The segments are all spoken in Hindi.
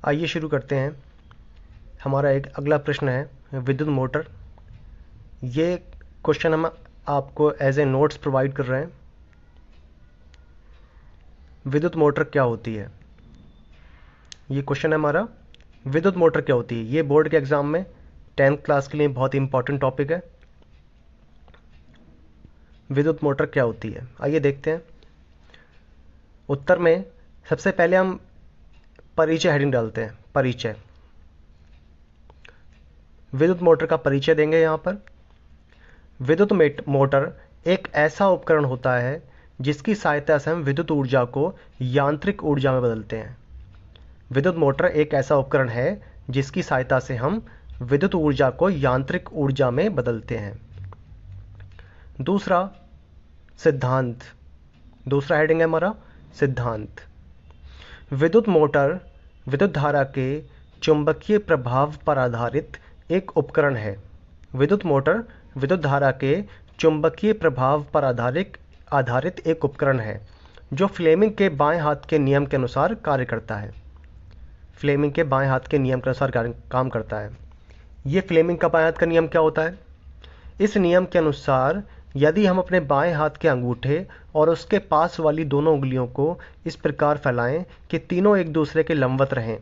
आइए शुरू करते हैं। हमारा एक अगला प्रश्न है विद्युत मोटर। ये क्वेश्चन हम आपको एज ए नोट्स प्रोवाइड कर रहे हैं। विद्युत मोटर क्या होती है, ये क्वेश्चन है हमारा। विद्युत मोटर क्या होती है, ये बोर्ड के एग्जाम में 10th क्लास के लिए बहुत इंपॉर्टेंट टॉपिक है। विद्युत मोटर क्या होती है, आइए देखते हैं। उत्तर में सबसे पहले हम परिचय हेडिंग डालते हैं। परिचय, विद्युत मोटर का परिचय देंगे यहाँ पर। विद्युत मोटर एक ऐसा उपकरण होता है जिसकी सहायता से हम विद्युत ऊर्जा को यांत्रिक ऊर्जा में बदलते हैं। विद्युत मोटर एक ऐसा उपकरण है जिसकी सहायता से हम विद्युत ऊर्जा को यांत्रिक ऊर्जा में बदलते हैं। दूसरा, सिद्धांत। दूसरा हेडिंग है हमारा सिद्धांत। विद्युत मोटर विद्युत धारा के चुंबकीय प्रभाव पर आधारित एक उपकरण है। विद्युत मोटर विद्युत धारा के चुंबकीय प्रभाव पर आधारित एक उपकरण है जो फ्लेमिंग के बाएं हाथ के नियम के अनुसार कार्य करता है। फ्लेमिंग के बाएं हाथ के नियम के अनुसार काम करता है। ये फ्लेमिंग का बाएं हाथ का नियम क्या होता है? इस नियम के अनुसार यदि हम अपने बाएं हाथ के अंगूठे और उसके पास वाली दोनों उंगलियों को इस प्रकार फैलाएं कि तीनों एक दूसरे के लंबवत रहें,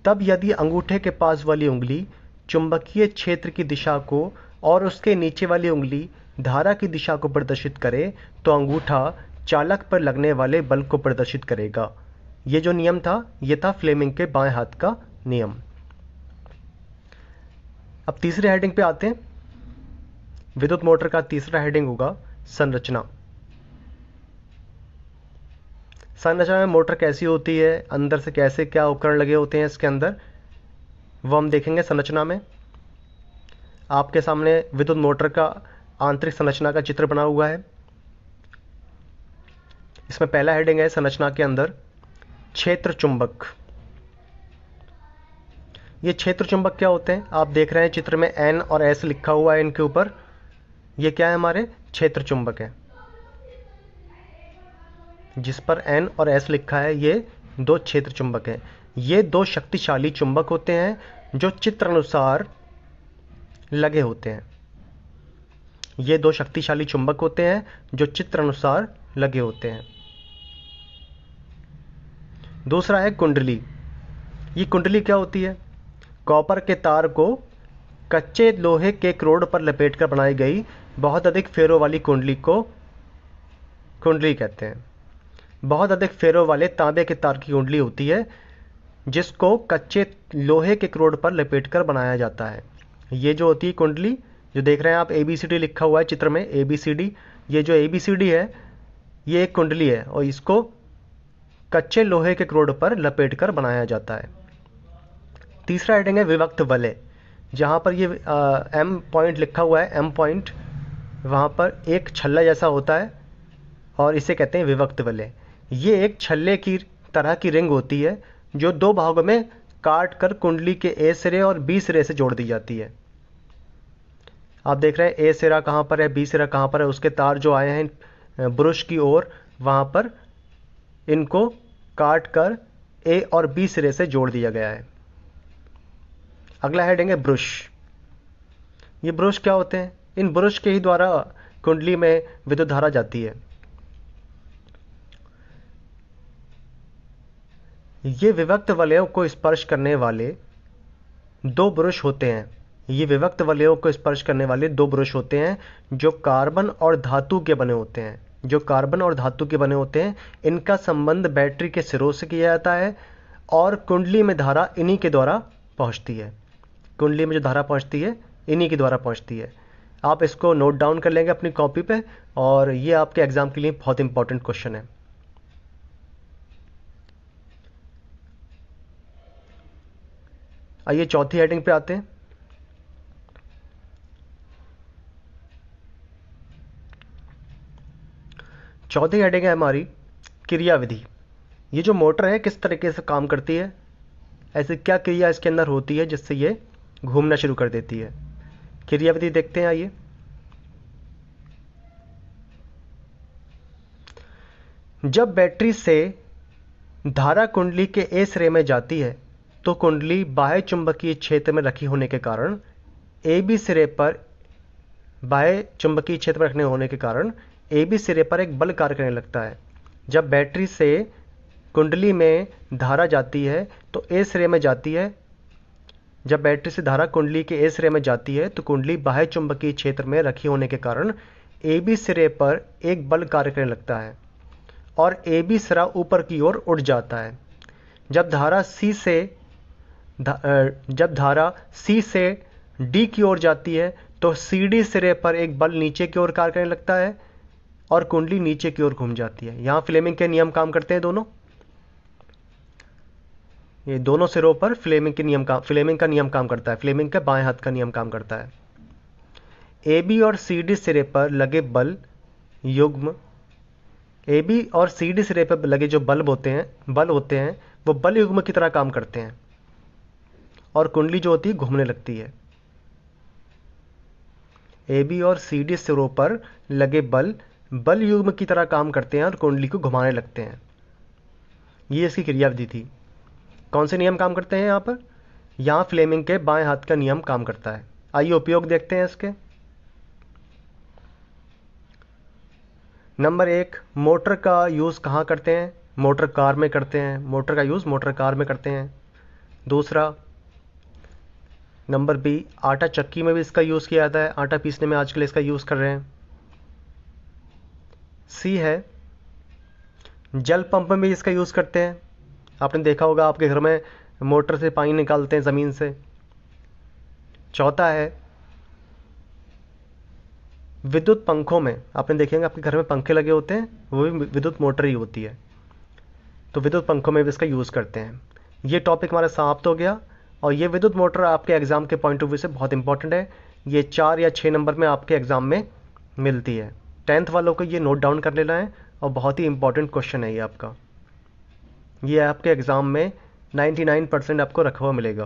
तब यदि अंगूठे के पास वाली उंगली चुंबकीय क्षेत्र की दिशा को और उसके नीचे वाली उंगली धारा की दिशा को प्रदर्शित करे तो अंगूठा चालक पर लगने वाले बल को प्रदर्शित करेगा। ये जो नियम था ये था फ्लेमिंग के बाएं हाथ का नियम। अब तीसरे हेडिंग पे आते हैं। विद्युत मोटर का तीसरा हेडिंग होगा संरचना। संरचना में मोटर कैसी होती है, अंदर से कैसे क्या उपकरण लगे होते हैं इसके अंदर, वो हम देखेंगे संरचना में। आपके सामने विद्युत मोटर का आंतरिक संरचना का चित्र बना हुआ है। इसमें पहला हेडिंग है संरचना के अंदर क्षेत्र चुंबक। ये क्षेत्र चुंबक क्या होते हैं? आप देख रहे हैं चित्र में N और S लिखा हुआ है इनके ऊपर। ये क्या है? हमारे क्षेत्र चुंबक है। जिस पर N और S लिखा है ये दो क्षेत्र चुंबक हैं। ये दो शक्तिशाली चुंबक होते हैं जो चित्र अनुसार लगे होते हैं। ये दो शक्तिशाली चुंबक होते हैं जो चित्र अनुसार लगे होते हैं। दूसरा है कुंडली। ये कुंडली क्या होती है? कॉपर के तार को कच्चे लोहे के क्रोड पर लपेटकर बनाई गई बहुत अधिक फेरों वाली कुंडली को कुंडली कहते हैं। बहुत अधिक फेरों वाले तांबे के तार की कुंडली होती है जिसको कच्चे लोहे के क्रोड पर लपेटकर बनाया जाता है। ये जो होती है कुंडली, जो देख रहे हैं आप ABCD लिखा हुआ है चित्र में ABCD, ये जो ABCD है ये एक कुंडली है और इसको कच्चे लोहे के क्रोड पर लपेटकर बनाया जाता है। तीसरा हेडिंग है विभक्त वलय। जहाँ पर ये M पॉइंट लिखा हुआ है, M पॉइंट, वहाँ पर एक छल्ला जैसा होता है और इसे कहते हैं विभक्त वलय। ये एक छल्ले की तरह की रिंग होती है जो दो भागों में काट कर कुंडली के A सिरे और B सिरे से जोड़ दी जाती है। आप देख रहे हैं A सिरा कहाँ पर है, B सिरा कहाँ पर है। उसके तार जो आए हैं ब्रश की ओर, वहाँ पर इनको काट कर A और B सिरे से जोड़ दिया गया है। अगला हेडिंग है ब्रश। ये ब्रश क्या होते हैं? इन ब्रश के ही द्वारा कुंडली में विद्युत धारा जाती है। ये विभक्त वलयों को स्पर्श करने वाले दो ब्रश होते हैं। ये विभक्त वलयों को स्पर्श करने वाले दो ब्रश होते हैं जो कार्बन और धातु के बने होते हैं। इनका संबंध बैटरी के सिरों से किया जाता है और कुंडली में धारा इन्हीं के द्वारा पहुंचती है। कुंडली में जो धारा पहुंचती है इन्हीं के द्वारा पहुंचती है। आप इसको नोट डाउन कर लेंगे अपनी कॉपी पे और ये आपके एग्जाम के लिए बहुत इंपॉर्टेंट क्वेश्चन है। आइए चौथी हेडिंग पे आते हैं। चौथी हेडिंग है हमारी क्रियाविधि। ये जो मोटर है किस तरीके से काम करती है, ऐसी क्या क्रिया इसके अंदर होती है जिससे ये घूमना शुरू कर देती है। क्रियाविधि देखते हैं। आइए, जब बैटरी से धारा कुंडली के A सिरे में जाती है तो कुंडली बाह्य चुंबकीय क्षेत्र में रखी होने के कारण ए बी सिरे पर बाह्य चुंबकीय क्षेत्र में रखने होने के कारण ए बी सिरे पर एक बल कार्य करने लगता है। जब बैटरी से कुंडली में धारा जाती है तो ए सिरे में जाती है जब बैटरी से धारा कुंडली के ए सिरे में जाती है तो कुंडली बाह्य चुंबकीय क्षेत्र में रखी होने के कारण ए बी सिरे पर एक बल कार्य करने लगता है और ए बी सिरा ऊपर की ओर उठ जाता है। जब धारा सी से डी की ओर जाती है तो सी डी सिरे पर एक बल नीचे की ओर कार्य करने लगता है और कुंडली नीचे की ओर घूम जाती है। यहाँ फ्लेमिंग के नियम काम करते हैं दोनों। ये दोनों सिरों पर फ्लेमिंग का नियम काम करता है। फ्लेमिंग के बाएं हाथ का नियम काम करता है। ए बी और सी डी सिरे पर लगे बल युग्म ए बी और सी डी सिरे पर लगे जो बल होते हैं वो बल युग्म की तरह काम करते हैं और कुंडली जो होती है घूमने लगती है। ए बी और सी डी सिरों पर लगे बल युग्म की तरह काम करते हैं और कुंडली को घुमाने लगते हैं। ये इसकी क्रियाविधि थी। कौन से नियम काम करते हैं यहाँ पर? यहाँ फ्लेमिंग के बाएं हाथ का नियम काम करता है। आइए उपयोग देखते हैं इसके। नंबर 1, मोटर का यूज़ कहाँ करते हैं? मोटर कार में करते हैं। मोटर का यूज़ मोटर कार में करते हैं। दूसरा, नंबर बी, आटा चक्की में भी इसका यूज़ किया जाता है। आटा पीसने में आजकल इसका यूज़ कर रहे हैं। सी है, जल पंप में भी इसका यूज़ करते हैं। आपने देखा होगा आपके घर में मोटर से पानी निकालते हैं ज़मीन से। चौथा है, विद्युत पंखों में। आपने देखेंगे आपके घर में पंखे लगे होते हैं, वो भी विद्युत मोटर ही होती है, तो विद्युत पंखों में भी इसका यूज़ करते हैं। ये टॉपिक हमारा समाप्त हो गया और ये विद्युत मोटर आपके एग्ज़ाम के पॉइंट ऑफ व्यू से बहुत इंपॉर्टेंट है। ये 4 या 6 नंबर में आपके एग्ज़ाम में मिलती है। 10th वालों को ये नोट डाउन कर लेना है और बहुत ही इंपॉर्टेंट क्वेश्चन है ये आपका। ये आपके एग्ज़ाम में 99% आपको रखा हुआ मिलेगा।